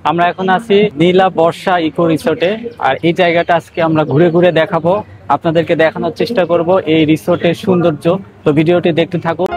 আমরা এখন আছি নীলা বর্ষা ইকো রিসোর্টে। আর এই জায়গাটা আজকে আমরা ঘুরে ঘুরে দেখাবো, আপনাদেরকে দেখানোর চেষ্টা করব এই রিসোর্টের সৌন্দর্য। তো ভিডিওটি দেখতে থাকুন।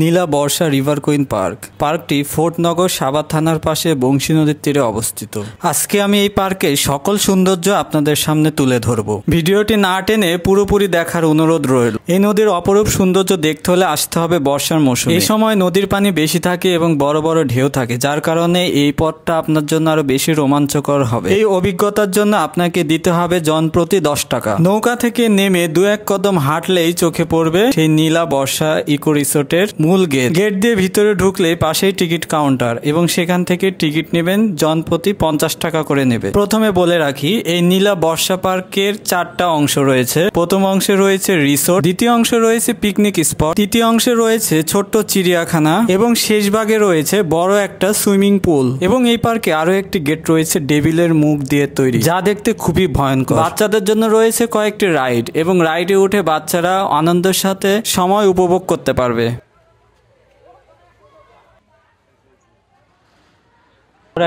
নীলা বর্ষা রিভার কুইন পার্ক। পার্কটি ফোর্টনগর সাভার থানার পাশে বংশী নদীর তীরে অবস্থিত। আজকে আমি এই পার্কের সকল সৌন্দর্য আপনাদের সামনে তুলে ধরব। ভিডিওটি না টেনে পুরোপুরি দেখার অনুরোধ রইল। এই নদীর অপরূপ সৌন্দর্য দেখতে হলে আসতে হবে বর্ষার মৌসুমে। এই সময় নদীর পানি বেশি থাকে এবং বড় বড় ঢেউ থাকে, যার কারণে এই পথটা আপনার জন্য আরো বেশি রোমাঞ্চকর হবে। এই অভিজ্ঞতার জন্য আপনাকে দিতে হবে জনপ্রতি 10 টাকা। নৌকা থেকে নেমে 2-1 কদম হাঁটলেই চোখে পড়বে সেই নীলা বর্ষা ইকো রিসোর্টের মূল গেট দিয়ে ভিতরে ঢুকলে পাশেই টিকিট কাউন্টার এবং সেখান থেকে টিকিট নেবেন জনপ্রতি 50 টাকা করে নেবে। প্রথমে বলে রাখি, এই নীলা বর্ষা পার্কের 4টা অংশ রয়েছে। প্রথম অংশে রয়েছে রিসোর্ট, দ্বিতীয় অংশে রয়েছে পিকনিক স্পট, তৃতীয় অংশে রয়েছে ছোট্ট চিড়িয়াখানা এবং শেষ ভাগে রয়েছে বড় একটা সুইমিং পুল। এবং এই পার্কে আরো একটি গেট রয়েছে ডেভিলের মুখ দিয়ে তৈরি, যা দেখতে খুবই ভয়ঙ্কর। বাচ্চাদের জন্য রয়েছে কয়েকটি রাইড এবং রাইডে উঠে বাচ্চারা আনন্দের সাথে সময় উপভোগ করতে পারবে।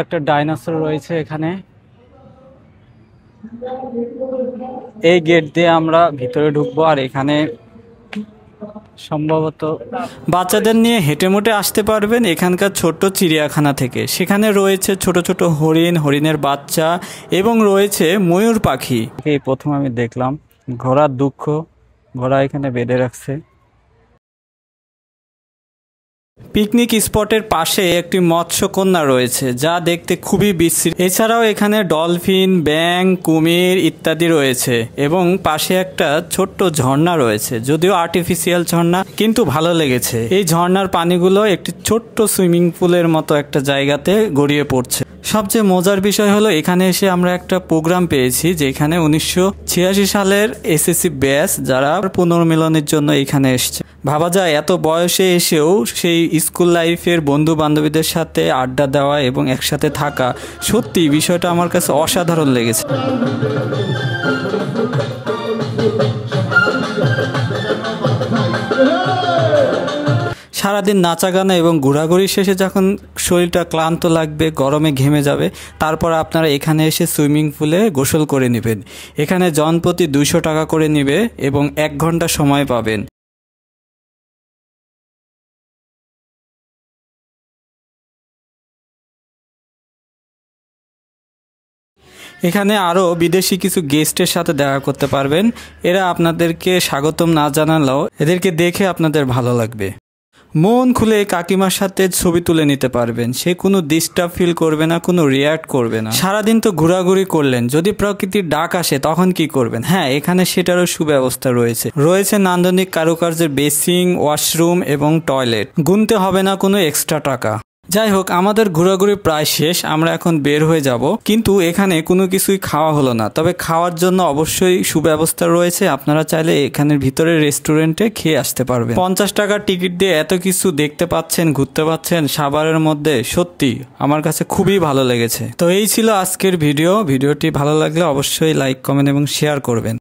একটা ডাইনোসর রয়েছে এখানে। এই গেট দিয়ে আমরা ভিতরে ঢুকবো। আর এখানে সম্ভবত বাচ্চাদের নিয়ে হেঁটে মুটে আসতে পারবেন এখানকার ছোট্ট চিড়িয়াখানা থেকে। সেখানে রয়েছে ছোট ছোট হরিণ, হরিণের বাচ্চা এবং রয়েছে ময়ূর পাখি। এই প্রথম আমি দেখলাম ঘোড়ার দুঃখ, ঘোড়া এখানে বেঁধে রাখছে। পিকনিক স্পটের পাশে একটি মৎস্যকন্যা রয়েছে, যা দেখতে খুবই বিশ্রী। এছাড়াও এখানে ডলফিন, ব্যাঙ, কুমির ইত্যাদি রয়েছে এবং পাশে একটা ছোট্ট ঝর্ণা রয়েছে, যদিও আর্টিফিশিয়াল ঝর্ণা, কিন্তু ভালো লেগেছে। এই ঝর্ণার পানিগুলো একটি ছোট্ট সুইমিং পুলের মতো একটা জায়গাতে গড়িয়ে পড়ছে। সবচেয়ে মজার বিষয় হলো এখানে এসে আমরা একটা প্রোগ্রাম পেয়েছি, যেখানে 1986 সালের এসএসসি ব্যাচ যারা পুনর্মিলনের জন্য এখানে এসছে। ভাবা যায় এত বয়সে এসেও সেই স্কুল লাইফের বন্ধু বান্ধবীদের সাথে আড্ডা দেওয়া এবং একসাথে থাকা, সত্যি বিষয়টা আমার কাছে অসাধারণ লেগেছে। সারাদিন নাচা গানা এবং ঘোরাঘুরি শেষে যখন শরীরটা ক্লান্ত লাগবে, গরমে ঘেমে যাবে, তারপর আপনারা এখানে এসে সুইমিং পুলে গোসল করে নেবেন। এখানে জনপ্রতি 200 টাকা করে নেবে এবং 1 ঘন্টা সময় পাবেন। এখানে আরও বিদেশি কিছু গেস্টের সাথে দেখা করতে পারবেন। এরা আপনাদেরকে স্বাগতম না জানালেও এদেরকে দেখে আপনাদের ভালো লাগবে। মন খুলে কাকিমার সাথে ছবি তুলে নিতে পারবেন। সে কোনো ডিস্টার্ব ফিল করবে না, কোনো রিয়াক্ট করবে না। সারাদিন তো ঘোরাঘুরি করলেন, যদি প্রকৃতির ডাক আসে তখন কি করবেন? হ্যাঁ, এখানে সেটারও সুব্যবস্থা রয়েছে নান্দনিক কারুকার্যের বেসিং, ওয়াশরুম এবং টয়লেট। গুনতে হবে না কোনো এক্সট্রা টাকা। যাই হোক, আমাদের ঘোরাঘুরি প্রায় শেষ, আমরা এখন বের হয়ে যাব। কিন্তু এখানে কোনো কিছুই খাওয়া হলো না, তবে খাওয়ার জন্য অবশ্যই সুব্যবস্থা রয়েছে। আপনারা চাইলে এখানের ভিতরে রেস্টুরেন্টে খেয়ে আসতে পারবেন। 50 টাকার টিকিট দিয়ে এত কিছু দেখতে পাচ্ছেন, ঘুরতে পাচ্ছেন সাভারের মধ্যে, সত্যি আমার কাছে খুবই ভালো লেগেছে। তো এই ছিল আজকের ভিডিওটি ভালো লাগলে অবশ্যই লাইক, কমেন্ট এবং শেয়ার করবেন।